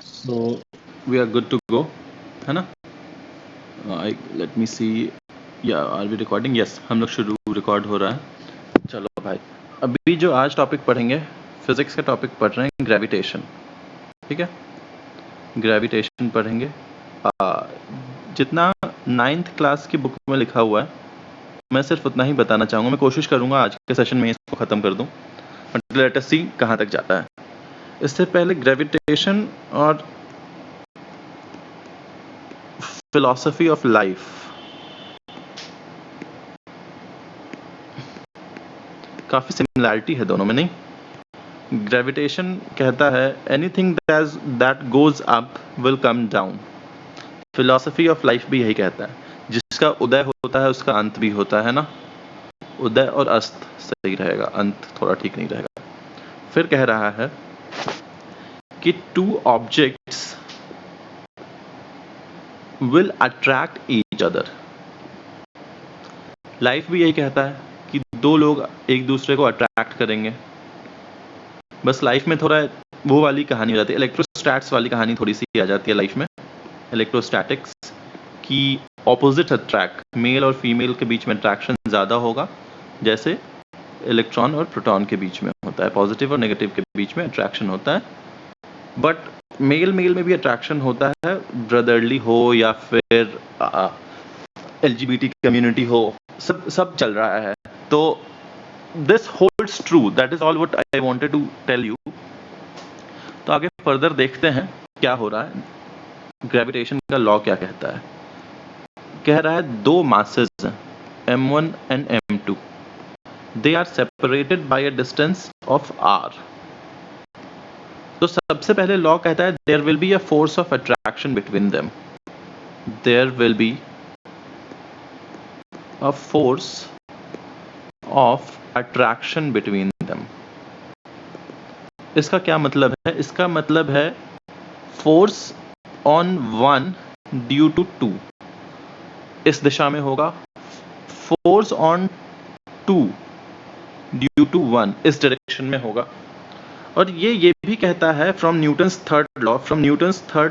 So we are good to go, है ना? Let me see. Yeah, are we recording? Yes, हम लोग शुरू रिकॉर्ड हो रहा है. चलो भाई, अभी जो आज टॉपिक पढ़ेंगे, फिजिक्स का टॉपिक पढ़ रहे हैं, ग्रेविटेशन. ठीक है, ग्रेविटेशन पढ़ेंगे. जितना 9th क्लास की बुक में लिखा हुआ है मैं सिर्फ उतना ही बताना चाहूँगा. मैं कोशिश करूँगा आज के सेशन में इसको ख़त्म कर दूँ, बट लेट अस सी कहाँ तक जाता है. इससे पहले ग्रेविटेशन और फिलॉसफी ऑफ लाइफ, काफ़ी सिमिलैरिटी है दोनों में, नहीं? ग्रेविटेशन कहता है anything that goes up will come down. Philosophy of life भी यही कहता है, जिसका उदय होता है उसका अंत भी होता है ना. उदय और अस्त सही रहेगा, अंत थोड़ा ठीक नहीं रहेगा. फिर कह रहा है कि two objects will attract each other. Life भी यही कहता है कि दो लोग एक दूसरे को अट्रैक्ट करेंगे. बस लाइफ में थोड़ा वो वाली कहानी हो जाती है, इलेक्ट्रोस्टैट्स वाली कहानी थोड़ी सी आ जाती है लाइफ में. इलेक्ट्रोस्टैटिक्स की ऑपोजिट अट्रैक्ट, मेल और फीमेल के बीच में अट्रैक्शन ज़्यादा होगा, जैसे इलेक्ट्रॉन और प्रोटॉन के बीच में होता है. पॉजिटिव और नेगेटिव के बीच में अट्रैक्शन होता है. बट मेल में भी अट्रैक्शन होता है, ब्रदरली हो या फिर LGBT कम्युनिटी हो, सब चल रहा है. तो this holds true. That is all what I wanted to tell you. तो आगे फर्दर देखते हैं क्या हो रहा है. ग्रेविटेशन का लॉ क्या कहता है? कह रहा है दो मासेस हैं, m1 and m2. They are separated by a distance of r. तो सबसे पहले लॉ कहता है there will be a force of attraction between them. There will be a force of attraction between them. इसका क्या मतलब है? इसका मतलब है force on one due to two इस दिशा में होगा, force on two due to one इस डायरेक्शन में होगा. और ये भी कहता है from Newton's third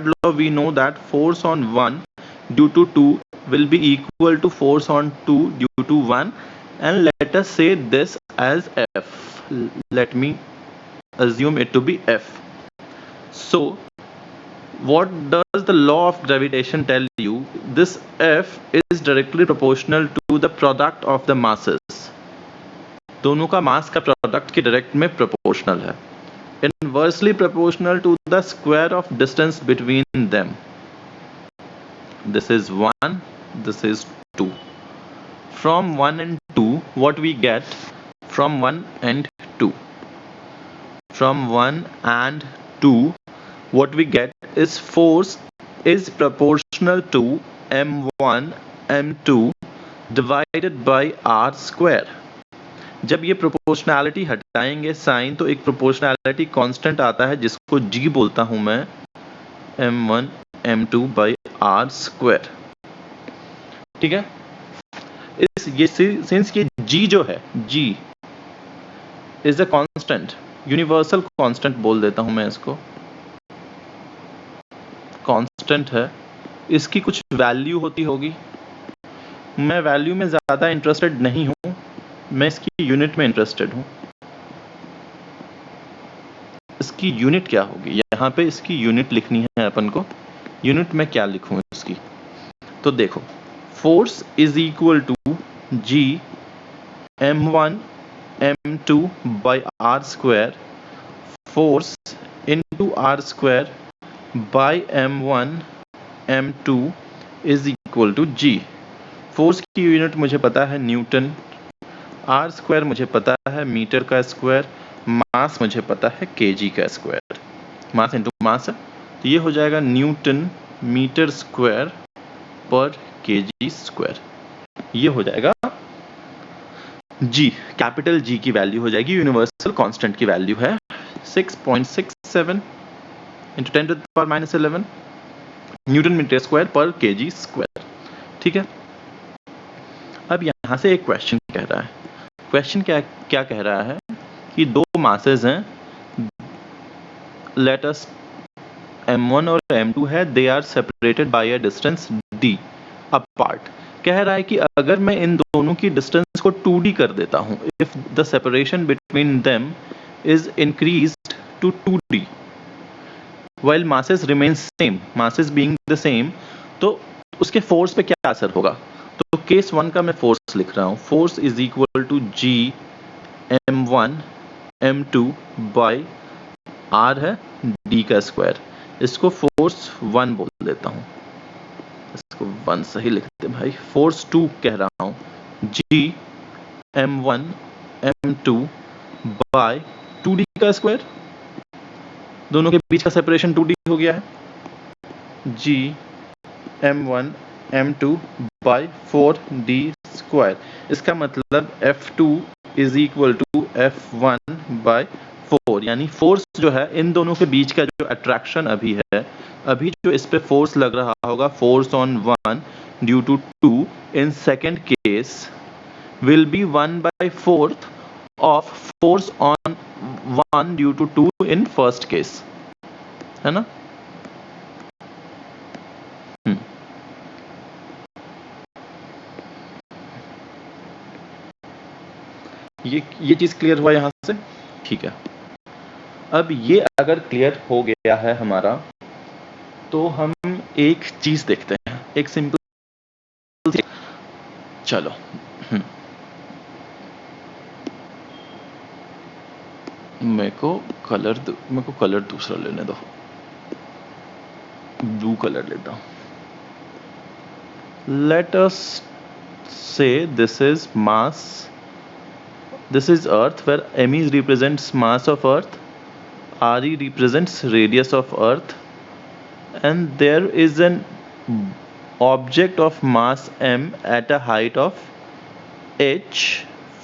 law we know that force on one due to two will be equal to force on 2 due to 1, and let us say this as F. Let me assume it to be F. So what does the law of gravitation tell you? This F is directly proportional to the product of the masses. दोनों का मास का product के direct में proportional है. Inversely proportional to the square of distance between them. This is 1, this is 2. From 1 and 2, what we get from 1 and 2? From 1 and 2, what we get is force is proportional to m1 m2 divided by r square. जब ये proportionality हटाएंगे sign, तो एक proportionality constant आता है जिसको g बोलता हूं मैं, m1 m2 by r square. ठीक है. सिंस ये g जो है, g is a constant, universal constant बोल देता हूं मैं इसको, कांस्टेंट है. इसकी कुछ वैल्यू होती होगी. मैं वैल्यू में ज़्यादा इंटरेस्टेड नहीं हूं, मैं इसकी यूनिट में इंटरेस्टेड हूं. इसकी यूनिट क्या होगी? यहाँ पे इसकी यूनिट लिखनी है अपन को. यूनिट में क्या लिखूं इसकी? तो देखो, force is equal to g m1 m2 by r square, force into r square by m1 m2 is equal to g. Force की यूनिट मुझे पता है न्यूटन, r स्क्वायर मुझे पता है मीटर का स्क्वायर, मास मुझे पता है kg का स्क्वायर. मास इंटू मास है, तो ये हो जाएगा Newton metre square per kg square. ये हो जाएगा g, कैपिटल G की वैल्यू हो जाएगी. यूनिवर्सल कांस्टेंट की वैल्यू है 6.67 into 10 to the power minus 11 newton metre square per kg square. ठीक है. अब यहां से एक क्वेश्चन कह रहा है. क्वेश्चन क्या कह रहा है कि दो मासेस हैं. लेट अस m1 और m2 है, they are separated by a distance d apart. कह रहा है कि अगर मैं इन दोनों की डिस्टेंस को 2d कर देता हूं, if the separation between them is increased to 2d while masses remains same, masses being the same, तो उसके फोर्स पे क्या असर होगा? तो केस 1 का मैं फोर्स लिख रहा हूं, force is equal to g m1 m2 by r है d का स्क्वायर। इसको फोर्स 1 बोल देता हूं, इसको 1 सही लिखते भाई। फोर्स 2 कह रहा हूं, g m1 m2 bye 2d का स्क्वायर, दोनों के बीच का सेपरेशन 2d हो गया है, g m1 m2 bye 4d square. इसका मतलब f2 is equal to f1 bye 4, यानी फोर्स जो है इन दोनों के बीच का जो अट्रैक्शन अभी है, अभी जो इस पे फोर्स लग रहा होगा, force on 1 due to 2 in second case will be 1/4 of force on 1 due to 2 in first case, है ना? ये चीज क्लियर हुआ यहां से? ठीक है। अब ये अगर क्लियर हो गया है हमारा, तो हम एक चीज देखते हैं, एक सिंपल, चलो मेरे को कलर दूसरा लेने दो, ब्लू कलर लेता हूं। लेट अस से this is mass, this is earth, where me represents mass of earth, re represents radius of earth, and there is an object of mass m at a height of h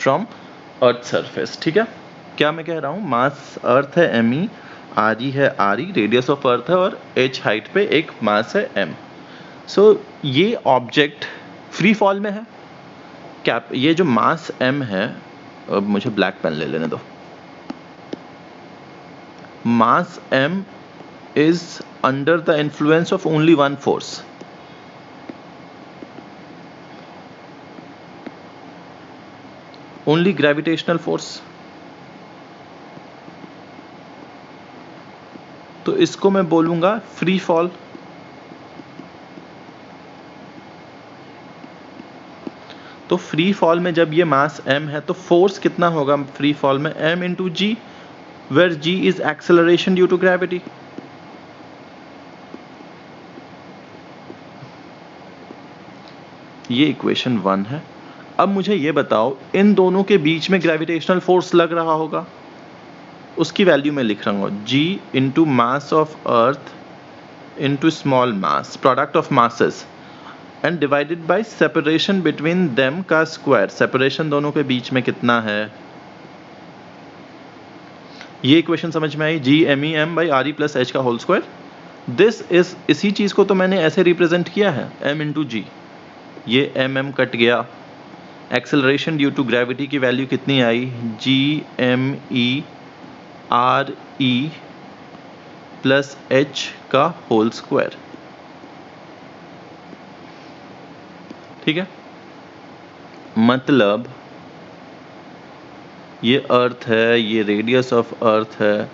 from earth surface। ठीक है, क्या मैं कह रहा हूं? मास अर्थ है me, re है re, radius of अर्थ है, और h हाइट पे एक मास है m। सो ये ऑब्जेक्ट फ्री फॉल में है। क्या ये जो मास m है, अब मुझे ब्लैक पेन ले लेने दो, मास m is under the influence of only one force, only gravitational force. तो इसको मैं बोलूंगा फ्री फॉल। तो फ्री फॉल में जब ये मास m है, तो फोर्स कितना होगा फ्री फॉल में? m into G, where g is acceleration due to gravity. ये इक्वेशन 1 है। अब मुझे ये बताओ, इन दोनों के बीच में ग्रेविटेशनल फोर्स लग रहा होगा, उसकी वैल्यू मैं लिख रहा हूँ, g into mass of earth into small mass, product of masses, and divided by separation between them का स्क्वायर। सेपरेशन दोनों के बीच में कितना है? ये इक्वेशन समझ में आई, G M E M by R E plus H का होल स्क्वायर। दिस इज, इसी चीज को तो मैंने ऐसे रिप्रेजेंट किया है, m इंटू जी, ये m कट गया, एक्सेलरेशन ड्यू टू ग्रेविटी की वैल्यू कितनी आई? G M E R E plus H का होल स्क्वायर। ठीक है, मतलब ये अर्थ है, ये रेडियस ऑफ अर्थ है,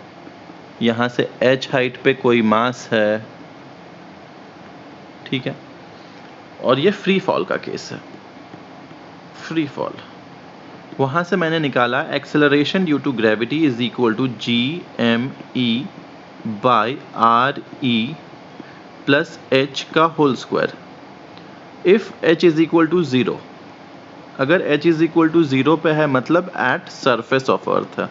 यहां से h हाइट पे कोई मास है, ठीक है, और ये फ्री फॉल का केस है। फ्री फॉल, वहां से मैंने निकाला acceleration due to gravity is equal to G M E by R E plus H का whole square. If h is equal to 0, अगर h इज इक्वल टू 0 पे है, मतलब एट सरफेस ऑफ अर्थ है,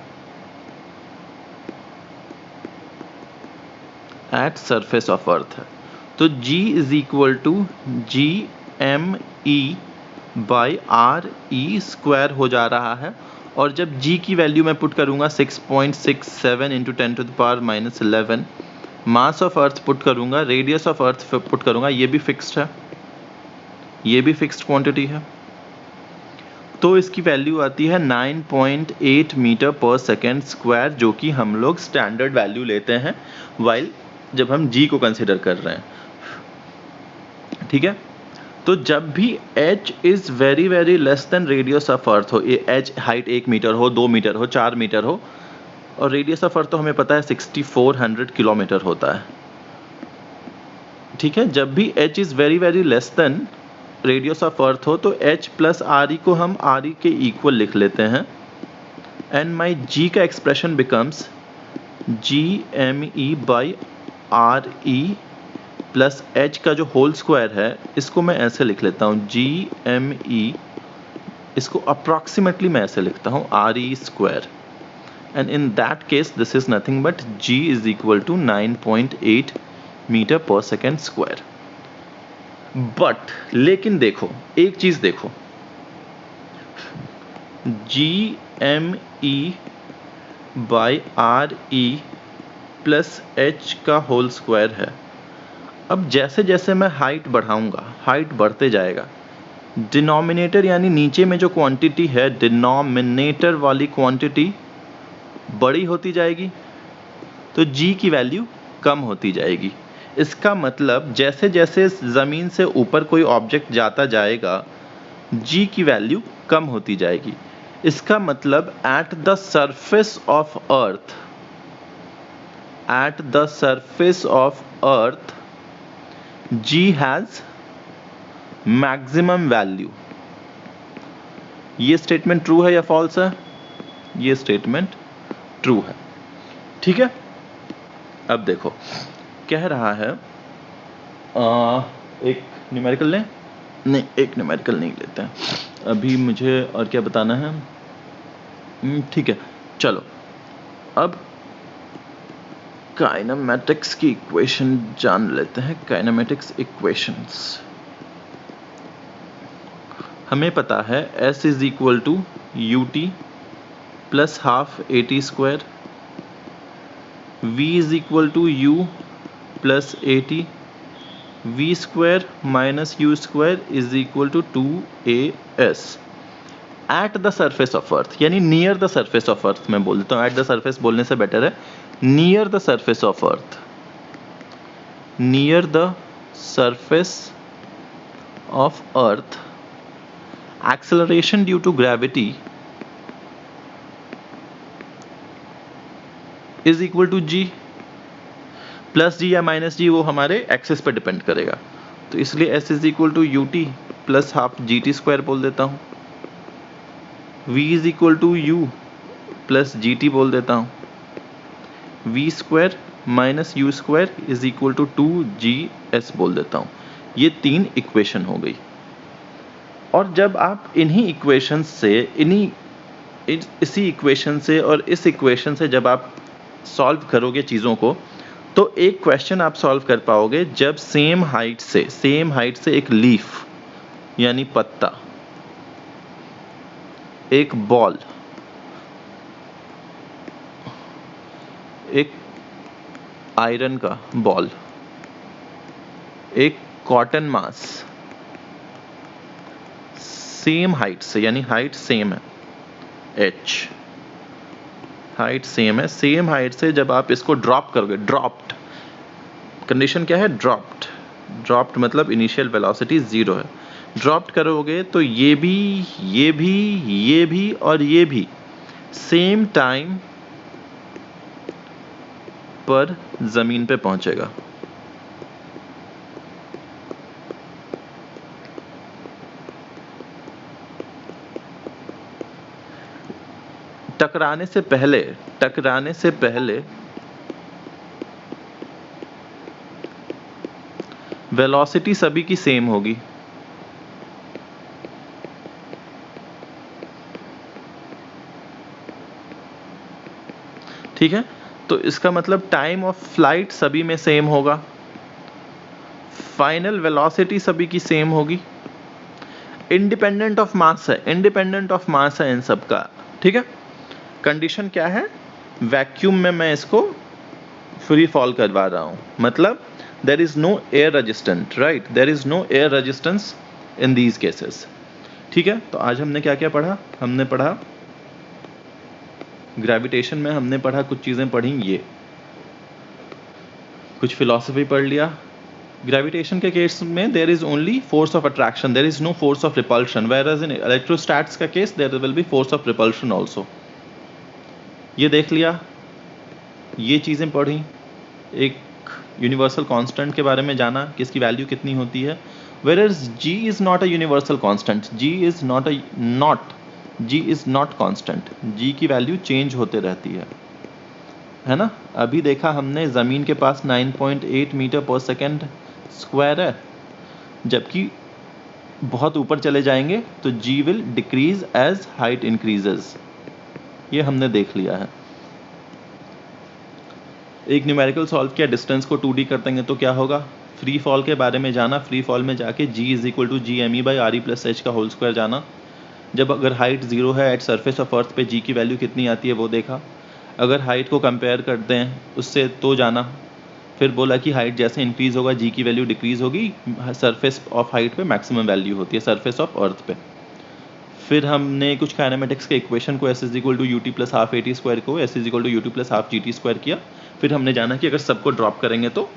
एट सरफेस ऑफ अर्थ है, तो g is equal to G M E by R E square हो जा रहा है। और जब g की वैल्यू मैं पुट करूंगा 6.67 into 10 to the power minus 11, mass of earth put करूंगा, रेडियस ऑफ अर्थ पुट करूंगा, ये भी फिक्स्ड है, ये भी फिक्स्ड क्वांटिटी है, तो इसकी वैल्यू आती है 9.8 मीटर पर सेकेंड स्क्वायर, जो कि हम लोग स्टैंडर्ड वैल्यू लेते हैं वाइल जब हम g को कंसिडर कर रहे हैं, ठीक है। तो जब भी h is very very less than radius of अर्थ हो, h हाइट 1 मीटर हो, 2 मीटर हो, 4 मीटर हो, और रेडियस ऑफ अर्थ तो हमें पता है 6400 किलोमीटर होता है, ठीक है। जब भी h is very very less than radius of अर्थ हो तो h प्लस आर ई को हम आर ई के इक्वल लिख लेते हैं, एंड माई g का expression becomes G M E by R E plus h का जो होल स्क्वायर है इसको मैं ऐसे लिख लेता हूँ जी एम ई, इसको अप्रॉक्सीमेटली मैं ऐसे लिखता हूँ R E square, and in that case this is nothing but g is equal to 9.8 metre per second square. But लेकिन देखो एक चीज देखो, G M E by R E plus H का होल स्क्वायर है। अब जैसे जैसे मैं हाइट बढ़ाऊंगा, हाइट बढ़ते जाएगा, डिनोमिनेटर यानी नीचे में जो क्वांटिटी है, डिनोमिनेटर वाली क्वांटिटी बड़ी होती जाएगी, तो g की वैल्यू कम होती जाएगी। इसका मतलब जैसे जैसे ज़मीन से ऊपर कोई ऑब्जेक्ट जाता जाएगा g की वैल्यू कम होती जाएगी। इसका मतलब eight the surface of earth, eight the surface of earth g has maximum value. ये स्टेटमेंट ट्रू है या फॉल्स है? ये स्टेटमेंट ट्रू है, ठीक है। अब देखो कह रहा है एक न्यूमेरिकल लें, नहीं एक न्यूमेरिकल नहीं लेते हैं अभी, मुझे और क्या बताना है, ठीक है चलो। अब काइनेमेटिक्स की इक्वेशन जान लेते हैं। काइनेमेटिक्स इक्वेशंस हमें पता है S is equal to U T plus half A T square, V is equal to you plus A T, V square minus you square is equal to 2as at the surface of earth, यानी near the surface of earth. मैं बोलता हूँ eight the surface बोलने से better है near the surface of earth, near the surface of earth acceleration due to gravity is equal to G, plus G या minus जी वो हमारे एक्सिस पर डिपेंड करेगा, तो इसलिए s is equal to U T plus half G T square बोल देता हूँ, v is equal to you plus g t बोल देता हूँ, v square minus you square is equal to 2gs बोल देता हूँ। ये 3 इक्वेशन हो गई। और जब आप इन्हीं इक्वेशन से, इसी इक्वेशन से और इस इक्वेशन से जब आप सॉल्व करोगे चीज़ों को, तो एक क्वेश्चन आप सॉल्व कर पाओगे जब सेम हाइट से एक लीफ यानी पत्ता, एक बॉल, एक आयरन का बॉल, एक कॉटन मास सेम हाइट से, यानी हाइट सेम है, h हाइट सेम है, सेम हाइट से जब आप इसको ड्रॉप करोगे, ड्रॉप्ड कंडीशन क्या है, ड्रॉप्ड मतलब इनिशियल वेलोसिटी 0 है, ड्रॉप्ड करोगे तो ये भी और ये भी सेम टाइम पर जमीन पे पहुंचेगा। टकराने से पहले वेलोसिटी सभी की सेम होगी, ठीक है। तो इसका मतलब टाइम ऑफ फ्लाइट सभी में सेम होगा, फाइनल वेलोसिटी सभी की सेम होगी, इंडिपेंडेंट ऑफ मास है इन सब का, ठीक है। कंडीशन क्या है, वैक्यूम में मैं इसको फ्री फॉल करवा रहा हूं, मतलब there is no air resistance, right? There is no air resistance in these cases, ठीक है। तो आज हमने क्या क्या पढ़ा, हमने पढ़ा ग्रेविटेशन में, हमने पढ़ा कुछ चीजें पढ़ी, ये कुछ फिलॉसफी पढ़ लिया। ग्रेविटेशन के केस में there is only force of attraction, there is no force of repulsion, whereas in electrostatics का case there will be force of repulsion also. ये देख लिया, ये चीज़ें पढ़ी, एक यूनिवर्सल कांस्टेंट के बारे में जाना कि इसकी वैल्यू कितनी होती है। Whereas G is not a universal constant, G is not constant, G की वैल्यू चेंज होते रहती है ना। अभी देखा हमने ज़मीन के पास 9.8 मीटर पर सेकेंड स्क्वायर है, जबकि बहुत ऊपर चले जाएंगे तो G will decrease as height increases, ये हमने देख लिया है। एक न्यूमेरिकल सॉल्व किया, डिस्टेंस को 2D कर देंगे तो क्या होगा। फ्री फॉल के बारे में जाना, फ्री फॉल में जाके G is equal to G M E by R E plus H का होल स्क्वायर जाना। जब अगर हाइट 0 है एट सरफेस ऑफ अर्थ पे जी की वैल्यू कितनी आती है वो देखा। अगर हाइट को कंपेयर करते हैं उससे तो जाना, फिर बोला कि हाइट जैसे इंक्रीज होगा जी की वैल्यू डिक्रीज होगी, सरफेस ऑफ हाइट पे मैक्सिमम वैल्यू होती है सरफेस ऑफ अर्थ पे। फिर हमने कुछ काइनेमेटिक्स के इक्वेशन को S is equal to U T plus half A T square को S is equal to U T plus half G T square किया। फिर हमने जाना कि अगर सबको ड्रॉप करेंगे तो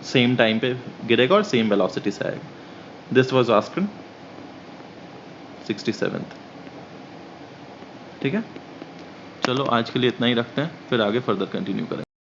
सेम टाइम पे गिरेगा और सेम वेलोसिटी से आएगा। This was asked in 67th। ठीक है, चलो आज के लिए इतना ही रखते हैं, फिर आगे फर्दर कंटिन्यू करें।